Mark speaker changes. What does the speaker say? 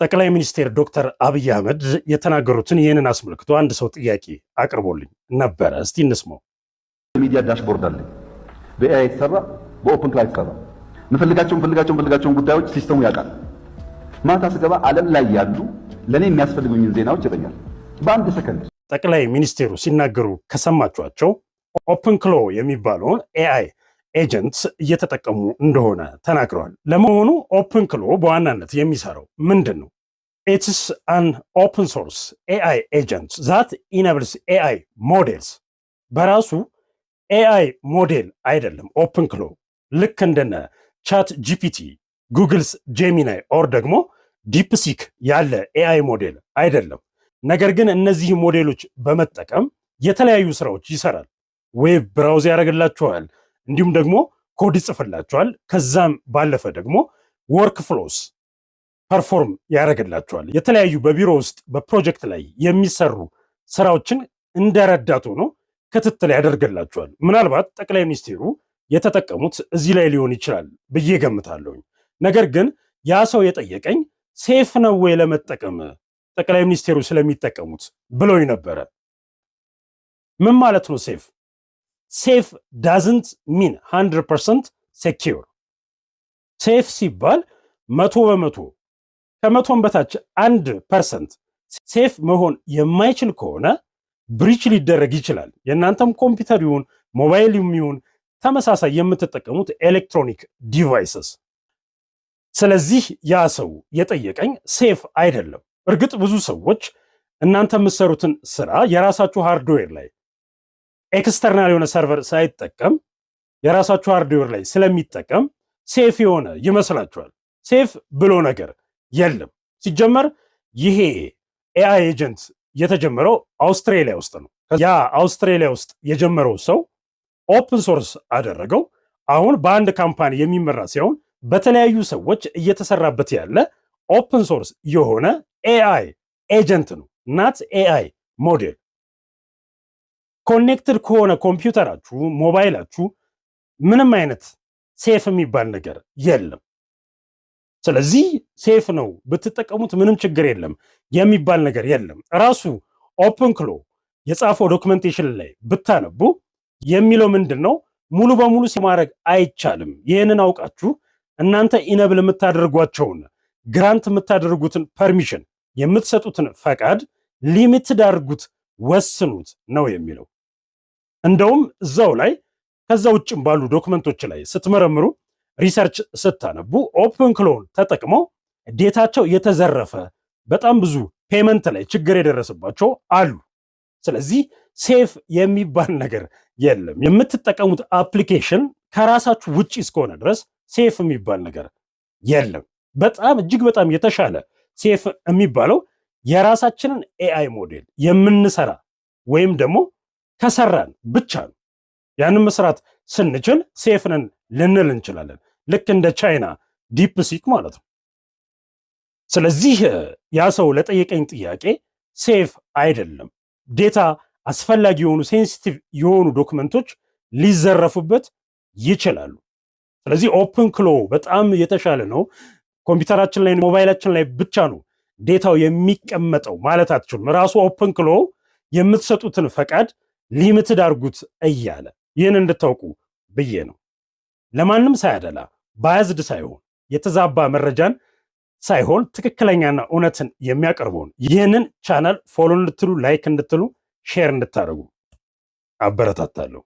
Speaker 1: ጠቅላይ ሚኒስትር ዶክተር አብይ አህመድ የተናገሩትን ይህንን አስመልክቶ አንድ ሰው ጥያቄ አቅርቦልኝ ነበረ። እስቲ እንስማው።
Speaker 2: ሚዲያ ዳሽቦርድ አለ በኤአይ የተሰራ በኦፕን ክላውድ የተሰራ ምፈልጋቸውን ጉዳዮች ሲስተሙ ያውቃል። ማታ ስገባ ዓለም ላይ ያሉ ለኔ የሚያስፈልጉኝን ዜናዎች ይጠኛል በአንድ ሰከንድ።
Speaker 1: ጠቅላይ ሚኒስትሩ ሲናገሩ ከሰማችኋቸው ኦፕን ክሎ የሚባለውን ኤአይ ኤጀንት እየተጠቀሙ እንደሆነ ተናግረዋል። ለመሆኑ ኦፕን ክሎ በዋናነት የሚሰራው ምንድን ነው? ኢትስ አን ኦፕን ሶርስ ኤአይ ኤጀንት ዛት ኢነብልስ ኤአይ ሞዴልስ። በራሱ ኤአይ ሞዴል አይደለም ኦፕን ክሎ። ልክ እንደነ ቻት ጂፒቲ፣ ጉግልስ ጄሚናይ ኦር ደግሞ ዲፕሲክ ያለ ኤአይ ሞዴል አይደለም። ነገር ግን እነዚህ ሞዴሎች በመጠቀም የተለያዩ ስራዎች ይሰራል። ዌብ ብራውዝ ያደርግላችኋል፣ እንዲሁም ደግሞ ኮድ ይጽፍላችኋል። ከዛም ባለፈ ደግሞ ወርክ ፍሎስ ፐርፎርም ያደርግላችኋል። የተለያዩ በቢሮ ውስጥ በፕሮጀክት ላይ የሚሰሩ ስራዎችን እንደረዳት ሆኖ ክትትል ያደርግላችኋል። ምናልባት ጠቅላይ ሚኒስትሩ የተጠቀሙት እዚህ ላይ ሊሆን ይችላል ብዬ ገምታለሁኝ። ነገር ግን ያ ሰው የጠየቀኝ ሴፍ ነው ወይ ለመጠቀም ጠቅላይ ሚኒስትሩ ስለሚጠቀሙት ብሎኝ ነበረ። ምን ማለት ነው ሴፍ? ሴፍ ዳዝንት ሚን 100% ሴኪር። ሴፍ ሲባል 100% ከመቶም በታች 1% ሴፍ መሆን የማይችል ከሆነ ብሪች ሊደረግ ይችላል። የእናንተም ኮምፒውተር ይሁን ሞባይል ይሁን ተመሳሳይ የምትጠቀሙት ኤሌክትሮኒክ ዲቫይስስ። ስለዚህ ያ ሰው የጠየቀኝ ሴፍ አይደለም። እርግጥ ብዙ ሰዎች እናንተ የምትሰሩትን ስራ የራሳችሁ ሃርድዌር ላይ ኤክስተርናል የሆነ ሰርቨር ሳይጠቀም የራሳችሁ ሃርድዌር ላይ ስለሚጠቀም ሴፍ የሆነ ይመስላችኋል። ሴፍ ብሎ ነገር የለም። ሲጀመር ይሄ ኤአይ ኤጀንት የተጀመረው አውስትራሊያ ውስጥ ነው። ያ አውስትራሊያ ውስጥ የጀመረው ሰው ኦፕን ሶርስ አደረገው። አሁን በአንድ ካምፓኒ የሚመራ ሲሆን በተለያዩ ሰዎች እየተሰራበት ያለ ኦፕን ሶርስ የሆነ ኤአይ ኤጀንት ነው። ናት ኤአይ ሞዴል። ኮኔክትድ ከሆነ ኮምፒውተራችሁ ሞባይላችሁ ምንም አይነት ሴፍ የሚባል ነገር የለም። ስለዚህ ሴፍ ነው ብትጠቀሙት ምንም ችግር የለም የሚባል ነገር የለም። ራሱ ኦፕን ክሎ የጻፈው ዶክመንቴሽን ላይ ብታነቡ የሚለው ምንድን ነው? ሙሉ በሙሉ ማድረግ አይቻልም። ይህንን አውቃችሁ እናንተ ኢነብል የምታደርጓቸውን ግራንት የምታደርጉትን ፐርሚሽን የምትሰጡትን ፈቃድ ሊሚትድ አድርጉት፣ ወስኑት ነው የሚለው። እንደውም እዛው ላይ ከዛ ውጭም ባሉ ዶክመንቶች ላይ ስትመረምሩ ሪሰርች ስታነቡ ኦፕን ክሎን ተጠቅመው ዴታቸው የተዘረፈ በጣም ብዙ ፔመንት ላይ ችግር የደረሰባቸው አሉ። ስለዚህ ሴፍ የሚባል ነገር የለም። የምትጠቀሙት አፕሊኬሽን ከራሳችሁ ውጪ እስከሆነ ድረስ ሴፍ የሚባል ነገር የለም። በጣም እጅግ በጣም የተሻለ ሴፍ የሚባለው የራሳችንን ኤአይ ሞዴል የምንሰራ ወይም ደግሞ ከሰራን ብቻ ነው። ያንን መስራት ስንችል ሴፍ ነን ልንል እንችላለን። ልክ እንደ ቻይና ዲፕሲክ ማለት ነው። ስለዚህ ያ ሰው ለጠየቀኝ ጥያቄ ሴፍ አይደለም። ዴታ አስፈላጊ የሆኑ ሴንሲቲቭ የሆኑ ዶክመንቶች ሊዘረፉበት ይችላሉ። ስለዚህ ኦፕን ክሎ በጣም የተሻለ ነው። ኮምፒውተራችን ላይ ሞባይላችን ላይ ብቻ ነው ዴታው የሚቀመጠው ማለት አትችሉም። ራሱ ኦፕን ክሎ የምትሰጡትን ፈቃድ ሊሚትድ አድርጉት እያለ ይህን እንድታውቁ ብዬ ነው። ለማንም ሳያደላ ባያዝድ ሳይሆን የተዛባ መረጃን ሳይሆን ትክክለኛና እውነትን የሚያቀርበውን ይህንን ቻናል ፎሎ እንድትሉ፣ ላይክ እንድትሉ፣ ሼር እንድታደርጉ አበረታታለሁ።